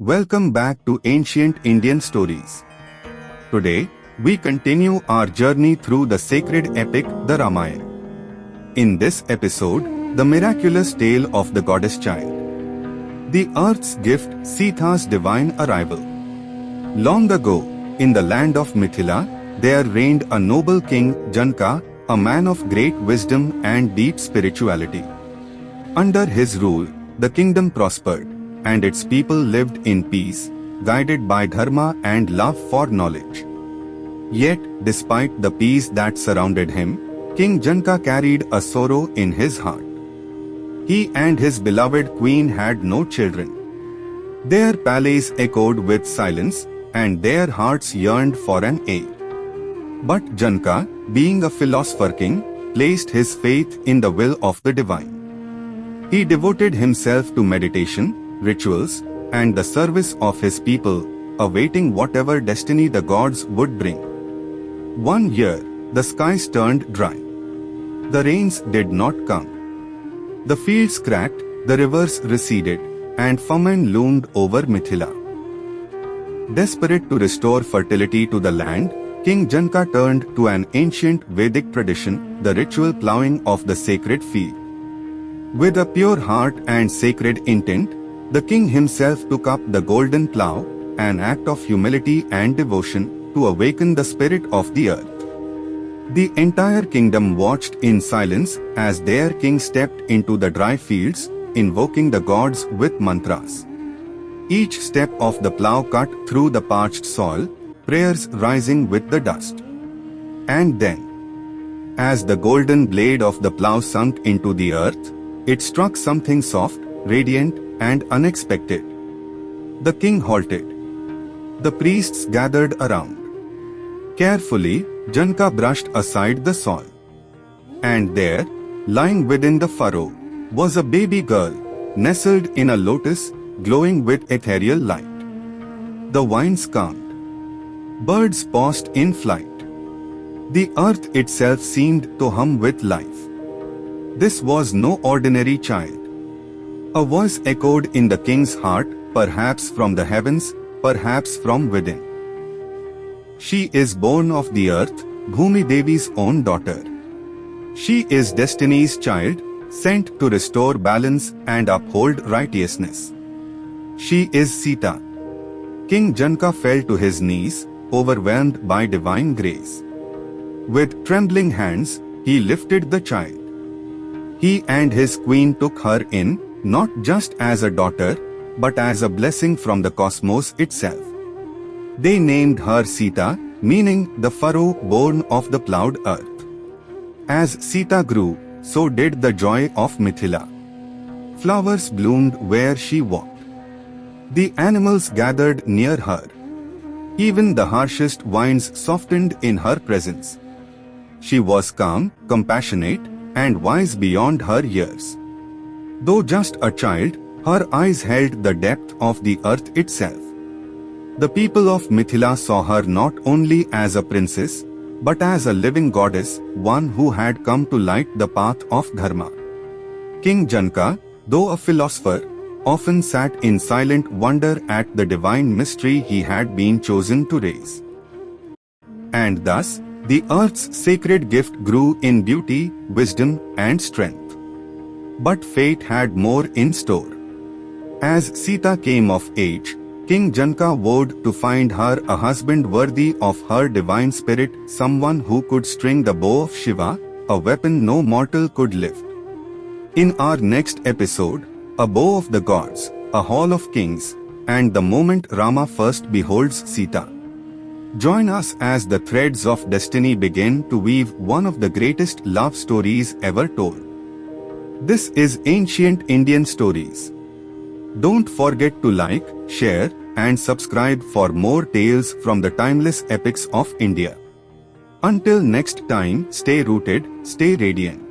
Welcome back to Ancient Indian Stories. Today, we continue our journey through the sacred epic, the Ramayana. In this episode, the miraculous tale of the goddess child. The earth's gift, Sita's divine arrival. Long ago, in the land of Mithila, there reigned a noble king, Janaka, a man of great wisdom and deep spirituality. Under his rule, the kingdom prospered, and its people lived in peace, guided by dharma and love for knowledge. Yet, despite the peace that surrounded him, King Janaka carried a sorrow in his heart. He and his beloved queen had no children. Their palace echoed with silence, and their hearts yearned for an heir. But Janaka, being a philosopher king, placed his faith in the will of the divine. He devoted himself to meditation, rituals, and the service of his people, awaiting whatever destiny the gods would bring. One year, the skies turned dry. The rains did not come. The fields cracked, the rivers receded, and famine loomed over Mithila. Desperate to restore fertility to the land, King Janaka turned to an ancient Vedic tradition, the ritual ploughing of the sacred field. With a pure heart and sacred intent, the king himself took up the golden plough, an act of humility and devotion, to awaken the spirit of the earth. The entire kingdom watched in silence as their king stepped into the dry fields, invoking the gods with mantras. Each step of the plough cut through the parched soil, prayers rising with the dust. And then, as the golden blade of the plough sunk into the earth, it struck something soft, radiant, and unexpected. The king halted. The priests gathered around. Carefully, Janaka brushed aside the soil. And there, lying within the furrow, was a baby girl, nestled in a lotus, glowing with ethereal light. The winds calmed. Birds paused in flight. The earth itself seemed to hum with life. This was no ordinary child. A voice echoed in the king's heart, perhaps from the heavens, perhaps from within. She is born of the earth, Bhumi Devi's own daughter. She is destiny's child, sent to restore balance and uphold righteousness. She is Sita. King Janaka fell to his knees, overwhelmed by divine grace. With trembling hands, he lifted the child. He and his queen took her in, not just as a daughter, but as a blessing from the cosmos itself. They named her Sita, meaning the furrow born of the ploughed earth. As Sita grew, so did the joy of Mithila. Flowers bloomed where she walked. The animals gathered near her. Even the harshest winds softened in her presence. She was calm, compassionate, and wise beyond her years. Though just a child, her eyes held the depth of the earth itself. The people of Mithila saw her not only as a princess, but as a living goddess, one who had come to light the path of dharma. King Janaka, though a philosopher, often sat in silent wonder at the divine mystery he had been chosen to raise. And thus, the earth's sacred gift grew in beauty, wisdom, and strength. But fate had more in store. As Sita came of age, King Janaka vowed to find her a husband worthy of her divine spirit, someone who could string the bow of Shiva, a weapon no mortal could lift. In our next episode, a bow of the gods, a hall of kings, and the moment Rama first beholds Sita. Join us as the threads of destiny begin to weave one of the greatest love stories ever told. This is Ancient Indian Stories. Don't forget to like, share, and subscribe for more tales from the timeless epics of India. Until next time, stay rooted, stay radiant.